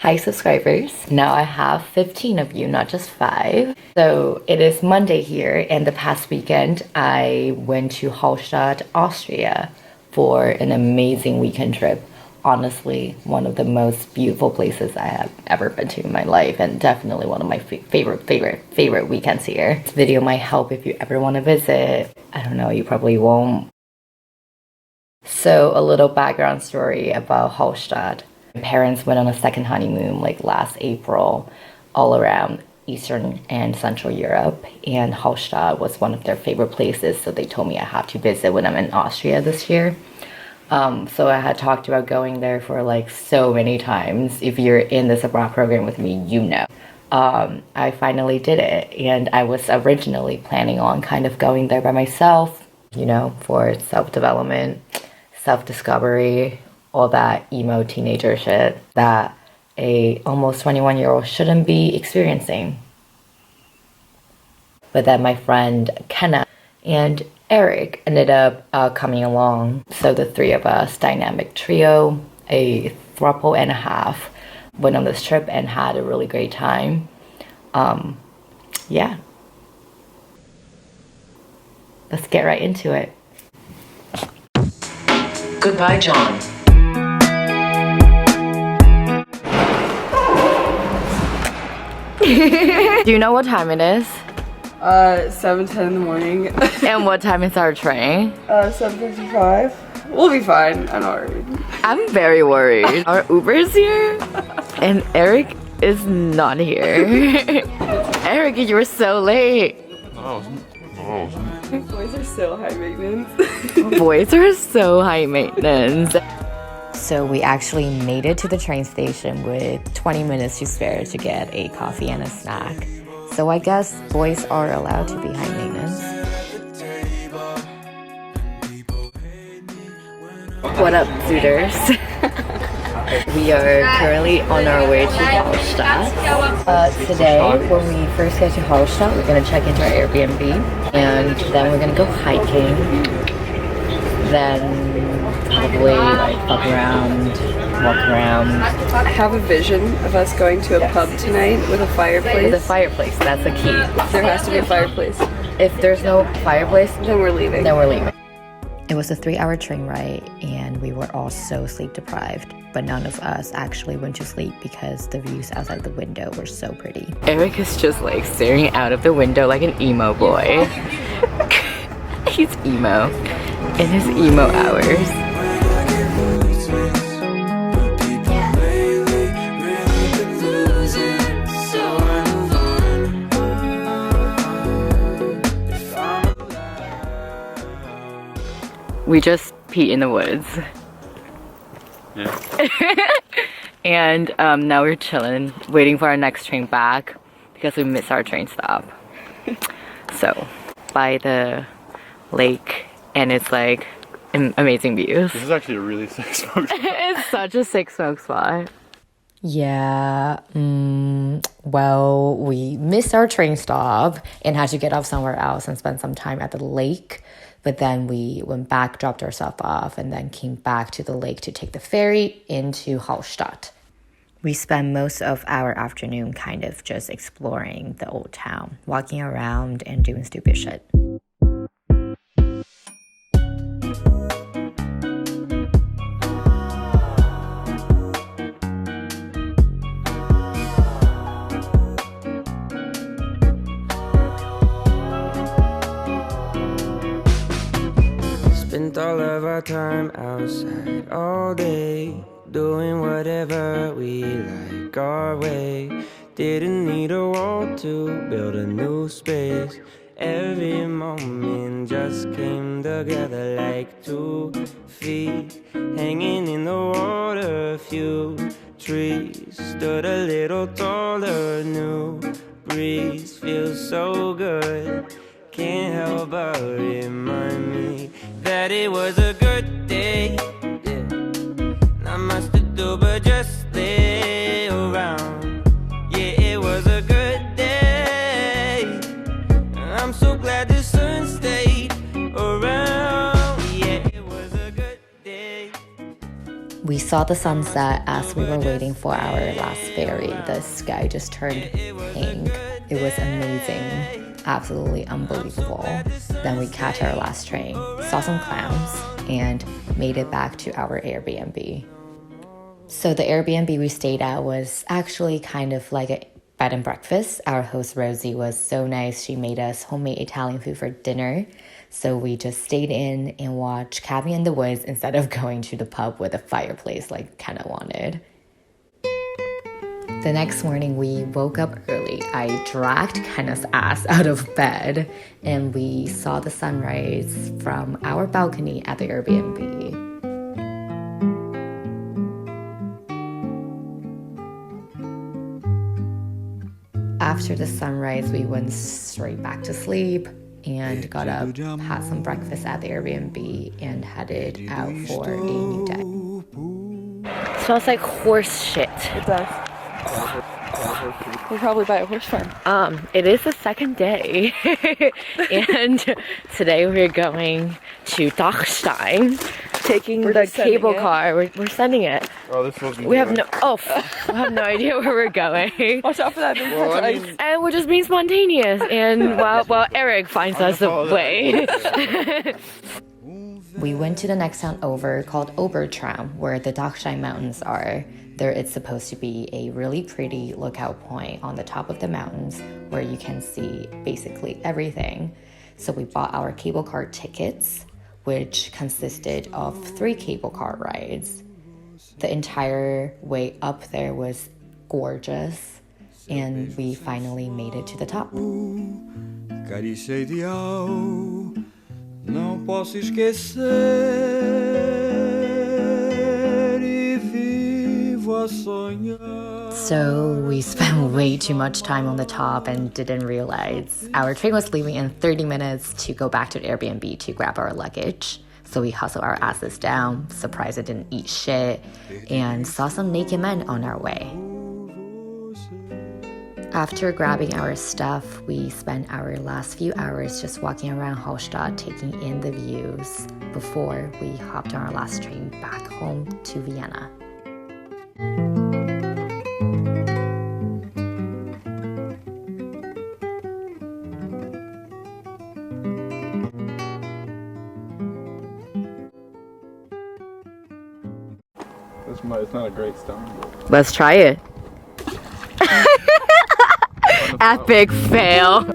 Hi subscribers, now I have 15 of you, not just 5. So it is Monday here, and the past weekend I went to Hallstatt, Austria for an amazing weekend trip. Honestly, one of the most beautiful places I have ever been to in my life, and definitely one of my favorite weekends here. This video might help if you ever want to visit. I don't know, you probably won't. So a little background story about Hallstatt. My parents went on a second honeymoon like last April all around Eastern and Central Europe, and Hallstatt was one of their favorite places, so they told me I have to visit when I'm in Austria this year. So I had talked about going there for like so many times. If you're in this abroad program with me, you know. I finally did it, and I was originally planning on kind of going there by myself, you know, for self-development, self-discovery, all that emo teenager shit that a almost 21-year-old shouldn't be experiencing. But then my friend Kenna and Eric ended up coming along. So the three of us, dynamic trio, a throuple and a half, went on this trip and had a really great time. Yeah. Let's get right into it. Goodbye, John. Do you know what time it is? 7:10 in the morning. And what time is our train? 7:55. We'll be fine. I'm not worried. I'm very worried. Our Uber is here, and Eric is not here. Eric, you were so late. Boys are so high maintenance. Boys are so high maintenance. So we actually made it to the train station with 20 minutes to spare to get a coffee and a snack. So I guess boys are allowed to be high maintenance. What up, suitors? We are currently on our way to Hallstatt. Today, when we first get to Hallstatt, we're gonna check into our Airbnb, and then we're gonna go hiking. Then probably like fuck around, walk around. I have a vision of us going to a pub tonight with a fireplace. With a fireplace, that's the key. There has to be a fireplace. If there's no fireplace, Then we're leaving. then we're leaving. It was a 3-hour train ride, and we were all so sleep deprived, but none of us actually went to sleep because the views outside the window were so pretty. Eric is just like staring out of the window like an emo boy. He's emo in his emo hours. We just peed in the woods. Yeah. And now we're chilling, waiting for our next train back because we missed our train stop. So, by the lake, and it's like amazing views. This is actually a really sick smoke spot. It's such a sick smoke spot. Yeah, well, we missed our train stop and had to get off somewhere else and spend some time at the lake. But then we went back, dropped ourselves off, and then came back to the lake to take the ferry into Hallstatt. We spent most of our afternoon kind of just exploring the old town, walking around and doing stupid shit. Spent all of our time outside all day, doing whatever we like our way. Didn't need a wall to build a new space. Every moment just came together like 2 feet hanging in the water. A few trees stood a little taller. New breeze feels so good. Can't help but remind me that it was a good day. Yeah. Not much to do but just stay around. Yeah, it was a good day. I'm so glad the sun stayed around. Yeah, it was a good day. We saw the sunset as we were waiting for our last ferry. The sky just turned pink. It was amazing, absolutely unbelievable. Then we catch our last train, saw some clowns, and made it back to our Airbnb. So the Airbnb we stayed at was actually kind of like a bed and breakfast. Our host Rosie was so nice. She made us homemade Italian food for dinner. So we just stayed in and watched Cabin in the Woods instead of going to the pub with a fireplace like Kenna wanted. The next morning we woke up early. I dragged Kenna's ass out of bed and we saw the sunrise from our balcony at the Airbnb. After the sunrise, we went straight back to sleep and got up, had some breakfast at the Airbnb, and headed out for a new day. It smells like horse shit. It does. We're probably by a horse farm. It is the second day, and today we're going to Dachstein, taking the cable car. We're sending it. Oh, this was We have no idea where we're going. Watch out for that. And we're just being spontaneous. And while Eric finds us the way. We went to the next town over called Obertraum, where the Dachstein Mountains are. There it's supposed to be a really pretty lookout point on the top of the mountains where you can see basically everything. So we bought our cable car tickets, which consisted of 3 cable car rides. The entire way up there was gorgeous, and we finally made it to the top. Carícia ideal, não posso esquecer e vivo a sonhar. So we spent way too much time on the top and didn't realize our train was leaving in 30 minutes to go back to the Airbnb to grab our luggage. So we hustled our asses down, surprised it didn't eat shit, and saw some naked men on our way. After grabbing our stuff, we spent our last few hours just walking around Hallstatt, taking in the views before we hopped on our last train back home to Vienna. It's not a great stone. Let's try it. Epic fail.